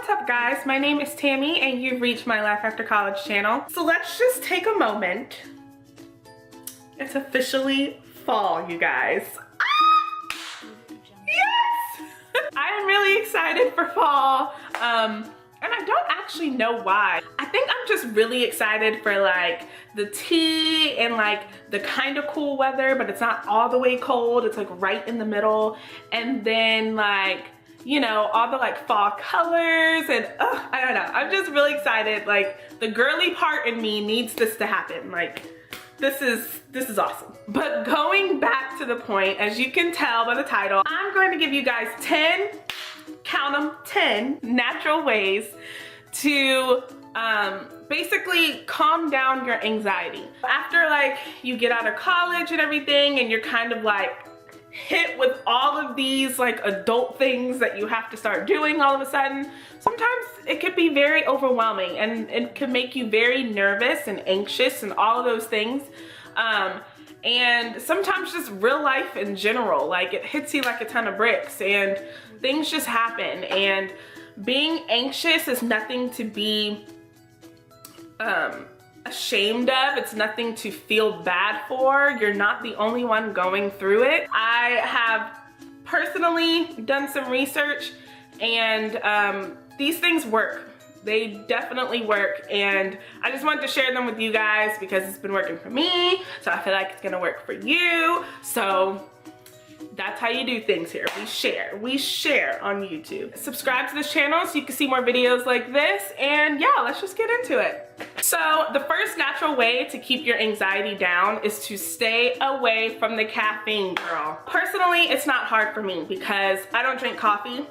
What's up guys, my name is Tammy and you've reached my Life After College channel. So let's just take a moment. It's officially fall, you guys. Ah! Yes! I am really excited for fall. And I don't actually know why. I think I'm just really excited for like the tea and like the kind of cool weather, but it's not all the way cold. It's like right in the middle. And then like, you know, all the like fall colors and I don't know. I'm just really excited. Like the girly part in me needs this to happen. Like this is awesome. But going back to the point, as you can tell by the title, I'm going to give you guys 10, count them, 10 natural ways to basically calm down your anxiety. After like you get out of college and everything and you're kind of like hit with all of these like adult things that you have to start doing all of a sudden, sometimes it could be very overwhelming and it can make you very nervous and anxious and all of those things. And sometimes just real life in general, like it hits you like a ton of bricks and things just happen. And being anxious is nothing to be ashamed of. It's nothing to feel bad for. You're not the only one going through it. I have personally done some research and these things work. They definitely work, and I just wanted to share them with you guys because it's been working for me, so I feel like it's gonna work for you. So that's how you do things here. We share on YouTube. Subscribe to this channel so you can see more videos like this, and yeah, let's just get into it. So the first natural way to keep your anxiety down is to stay away from the caffeine, girl. Personally, it's not hard for me because I don't drink coffee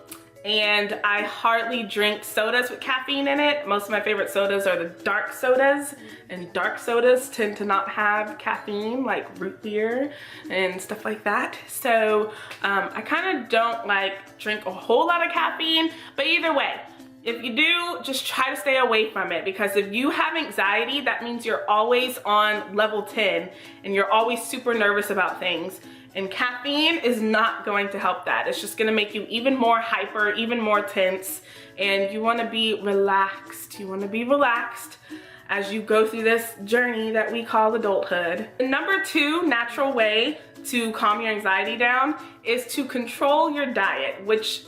and I hardly drink sodas with caffeine in it. Most of my favorite sodas are the dark sodas, and dark sodas tend to not have caffeine, like root beer and stuff like that. So I kind of don't like drink a whole lot of caffeine, but either way, if you do, just try to stay away from it, because if you have anxiety, that means you're always on level 10 and you're always super nervous about things. And caffeine is not going to help that. It's just gonna make you even more hyper, even more tense, and you wanna be relaxed. You wanna be relaxed as you go through this journey that we call adulthood. The number 2 natural way to calm your anxiety down is to control your diet, which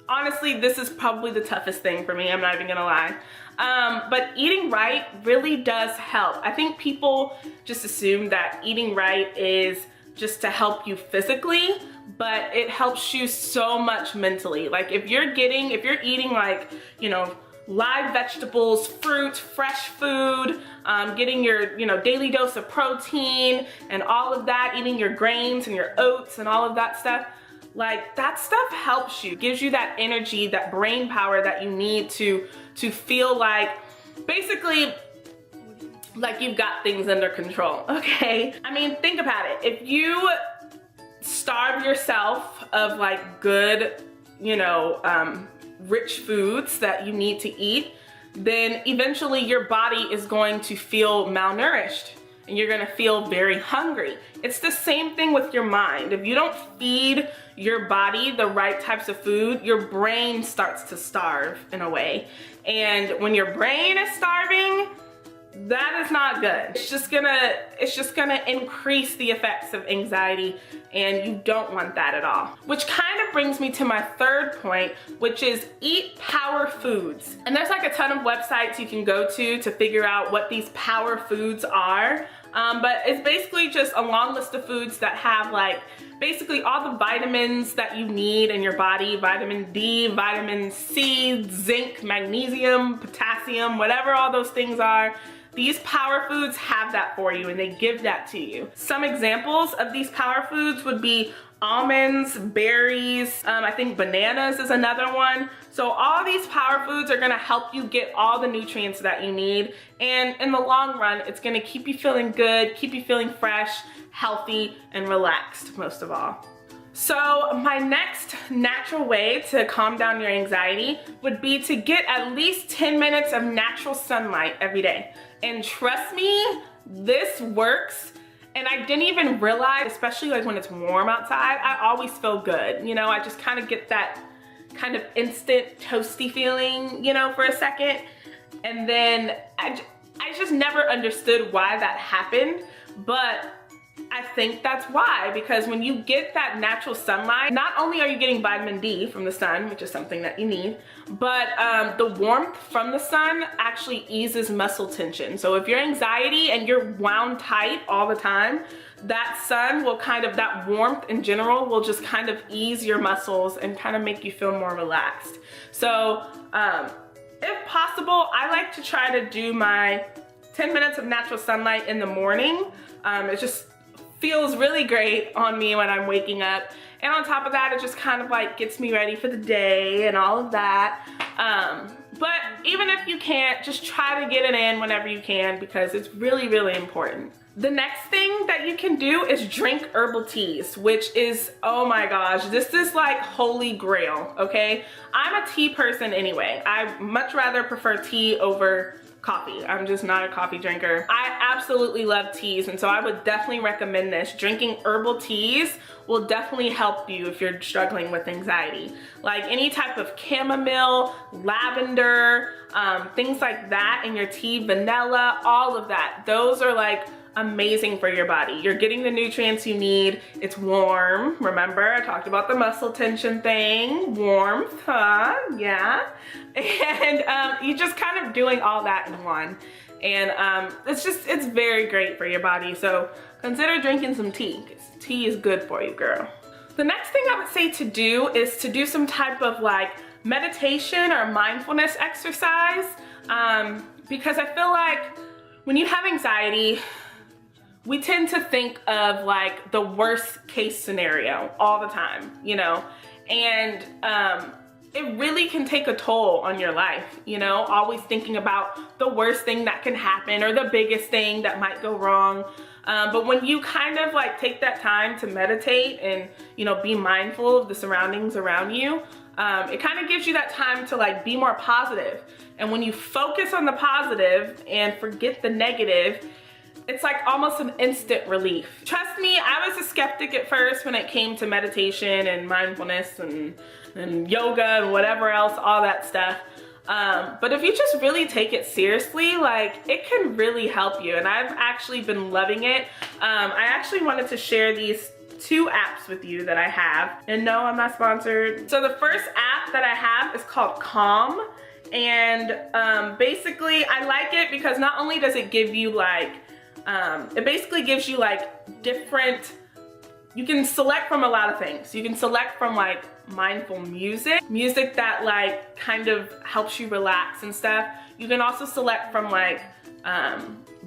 honestly, this is probably the toughest thing for me, I'm not even gonna lie. But eating right really does help. I think people just assume that eating right is just to help you physically, but it helps you so much mentally. Like if you're eating like, you know, live vegetables, fruit, fresh food, getting your, you know, daily dose of protein and all of that, eating your grains and your oats and all of that stuff, like that stuff helps you, gives you that energy, that brain power that you need to feel like basically like you've got things under control, okay? I mean, think about it. If you starve yourself of like good, you know, rich foods that you need to eat, then eventually your body is going to feel malnourished and you're gonna feel very hungry. It's the same thing with your mind. If you don't feed your body the right types of food, your brain starts to starve in a way. And when your brain is starving, that is not good. It's just gonna increase the effects of anxiety, and you don't want that at all. Which kind of brings me to my third point, which is eat power foods. And there's like a ton of websites you can go to figure out what these power foods are. But it's basically just a long list of foods that have like basically all the vitamins that you need in your body: vitamin D, vitamin C, zinc, magnesium, potassium, whatever all those things are. These power foods have that for you and they give that to you. Some examples of these power foods would be almonds, berries, I think bananas is another one. So all these power foods are gonna help you get all the nutrients that you need, and in the long run, it's gonna keep you feeling good, keep you feeling fresh, healthy, and relaxed most of all. So my next natural way to calm down your anxiety would be to get at least 10 minutes of natural sunlight every day. And trust me, this works. And I didn't even realize, especially like when it's warm outside, I always feel good. You know, I just kind of get that kind of instant toasty feeling, you know, for a second. And then I just never understood why that happened, but I think that's why, because when you get that natural sunlight, not only are you getting vitamin D from the sun, which is something that you need, but the warmth from the sun actually eases muscle tension. So if you're anxiety and you're wound tight all the time, that sun will that warmth in general will just kind of ease your muscles and kind of make you feel more relaxed. So if possible, I like to try to do my 10 minutes of natural sunlight in the morning. It just feels really great on me when I'm waking up. And on top of that, it just kind of like gets me ready for the day and all of that. But even if you can't, just try to get it in whenever you can, because it's really, really important. The next thing that you can do is drink herbal teas, which is, oh my gosh, this is like holy grail, okay? I'm a tea person anyway. I much rather prefer tea over coffee. I'm just not a coffee drinker. I absolutely love teas, and so I would definitely recommend this. Drinking herbal teas will definitely help you if you're struggling with anxiety. Like any type of chamomile, lavender, things like that in your tea, vanilla, all of that. Those are like amazing for your body. You're getting the nutrients you need. It's warm. Remember, I talked about the muscle tension thing. Warmth, huh? Yeah. And you're just kind of doing all that in one. And it's very great for your body. So consider drinking some tea, because tea is good for you, girl. The next thing I would say to do is to do some type of like meditation or mindfulness exercise. Because I feel like when you have anxiety, we tend to think of like the worst case scenario all the time, you know, and it really can take a toll on your life, you know, always thinking about the worst thing that can happen or the biggest thing that might go wrong. But when you kind of like take that time to meditate and, you know, be mindful of the surroundings around you, it kind of gives you that time to like be more positive. And when you focus on the positive and forget the negative, it's like almost an instant relief. Trust me, I was a skeptic at first when it came to meditation and mindfulness and yoga and whatever else, all that stuff. But if you just really take it seriously, like it can really help you. And I've actually been loving it. I actually wanted to share these 2 apps with you that I have. And no, I'm not sponsored. So the first app that I have is called Calm. And basically I like it because not only does it give you like, it basically gives you like different, you can select from a lot of things. You can select from like mindful music that like kind of helps you relax and stuff. You can also select from like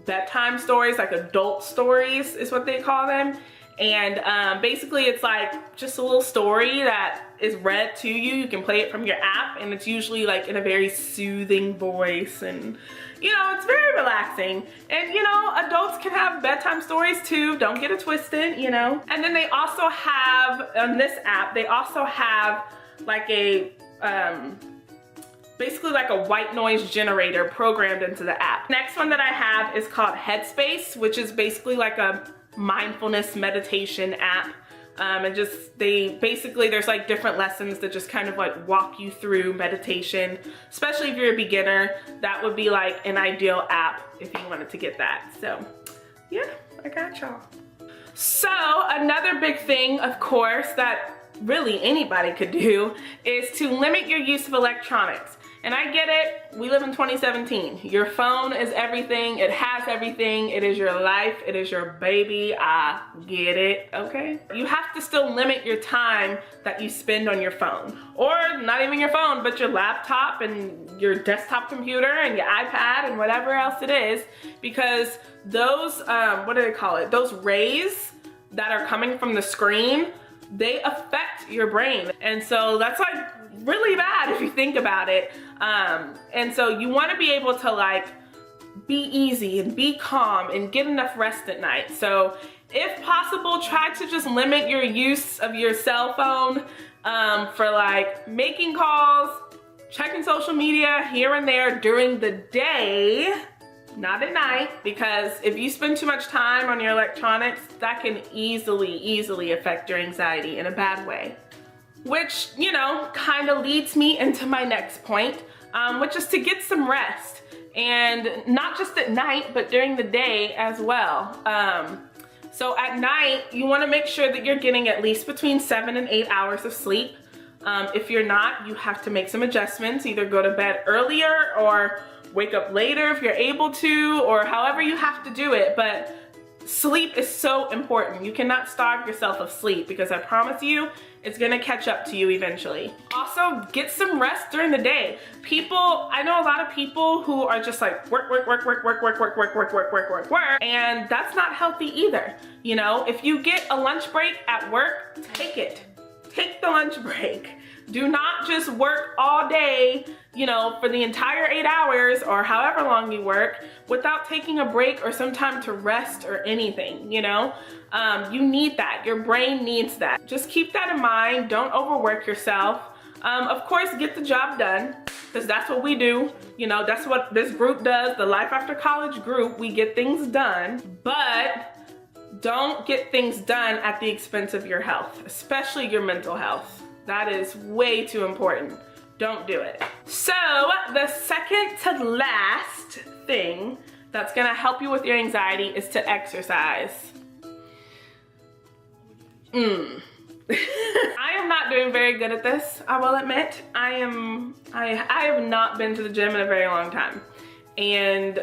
bedtime stories, like adult stories is what they call them. And basically it's like just a little story that is read to you. You can play it from your app, and it's usually like in a very soothing voice, and you know, it's very relaxing. And you know, adults can have bedtime stories too, don't get it twisted, you know. And then they also have, on this app, they also have like a, basically like a white noise generator programmed into the app. Next one that I have is called Headspace, which is basically like a mindfulness meditation app. And just, there's like different lessons that just kind of like walk you through meditation. Especially if you're a beginner, that would be like an ideal app if you wanted to get that. So yeah, I got y'all. So another big thing, of course, that really anybody could do is to limit your use of electronics. And I get it, we live in 2017. Your phone is everything, it has everything, it is your life, it is your baby, I get it, okay? You have to still limit your time that you spend on your phone. Or not even your phone, but your laptop and your desktop computer and your iPad and whatever else it is, because those, what do they call it? Those rays that are coming from the screen, they affect your brain. And so that's like really bad if you think about it. And so you want to be able to like be easy and be calm and get enough rest at night. So if possible, try to just limit your use of your cell phone for like making calls, checking social media here and there during the day, not at night, because if you spend too much time on your electronics, that can easily affect your anxiety in a bad way. which, you know, kind of leads me into my next point, which is to get some rest. And not just at night, but during the day as well. So at night, you want to make sure that you're getting at least between 7 and 8 hours of sleep. If you're not, you have to make some adjustments, either go to bed earlier or wake up later if you're able to, or however you have to do it. But sleep is so important. You cannot starve yourself of sleep, because I promise you, it's gonna catch up to you eventually. Also, get some rest during the day. I know a lot of people who are just like work, and that's not healthy either. You know, if you get a lunch break at work, take it. Take the lunch break. Do not just work all day, you know, for the entire 8 hours or however long you work without taking a break or some time to rest or anything, you know? You need that. Your brain needs that. Just keep that in mind. Don't overwork yourself. Of course, get the job done, because that's what we do. You know, that's what this group does, the Life After College group. We get things done, but don't get things done at the expense of your health, especially your mental health. That is way too important. Don't do it. So the second to last thing that's gonna help you with your anxiety is to exercise. I am not doing very good at this, I will admit. I have not been to the gym in a very long time. And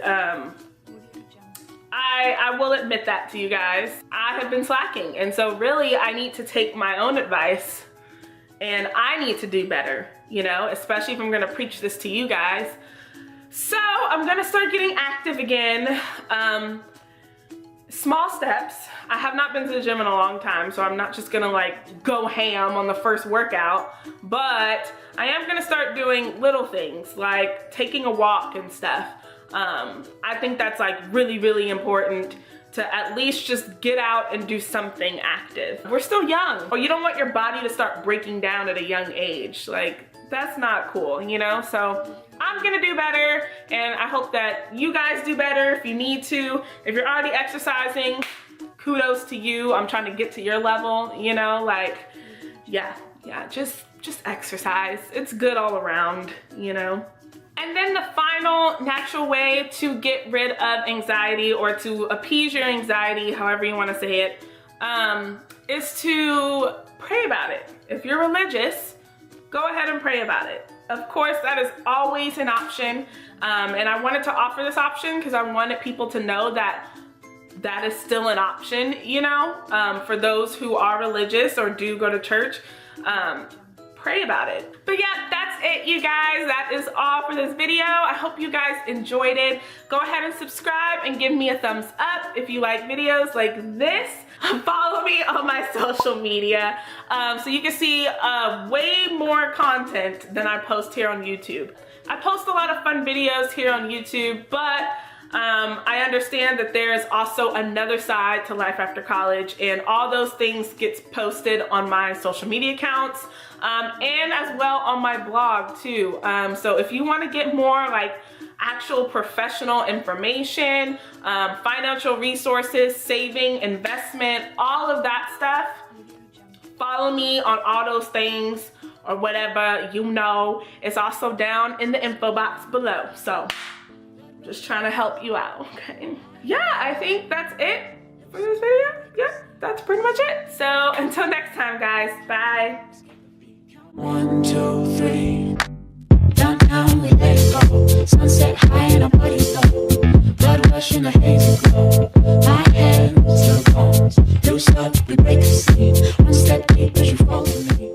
I will admit that to you guys. I have been slacking, and so really I need to take my own advice, and I need to do better, you know, especially if I'm gonna preach this to you guys. So I'm gonna start getting active again. Small steps. I have not been to the gym in a long time, so I'm not just gonna like go ham on the first workout, but I am gonna start doing little things like taking a walk and stuff. I think that's like really, really important to at least just get out and do something active. We're still young. Or you don't want your body to start breaking down at a young age. Like, that's not cool, you know? So I'm gonna do better, and I hope that you guys do better if you need to. If you're already exercising, kudos to you. I'm trying to get to your level, you know? Like, yeah, just exercise. It's good all around, you know? And then the final natural way to get rid of anxiety, or to appease your anxiety, however you want to say it, is to pray about it. If you're religious, go ahead and pray about it. Of course, that is always an option. And I wanted to offer this option because I wanted people to know that that is still an option, you know, for those who are religious or do go to church. Pray about it. But yeah, that's it, you guys. That is all for this video. I hope you guys enjoyed it. Go ahead and subscribe and give me a thumbs up if you like videos like this. Follow me on my social media so you can see way more content than I post here on YouTube. I post a lot of fun videos here on YouTube, but I understand that there is also another side to Life After College, and all those things gets posted on my social media accounts and as well on my blog too. So if you want to get more like actual professional information, financial resources, saving, investment, all of that stuff, follow me on all those things, or whatever, you know. It's also down in the info box below. So just trying to help you out, okay? Yeah, I think that's it for this video. Yeah, that's pretty much it. So until next time, guys, bye. 1, 2, 3. Downtown we let it go. Sunset high and our bodies low. Blood rush in a hazy glow. My hands to the bones. Loose up, we break the scene. One step deep as you fall to me.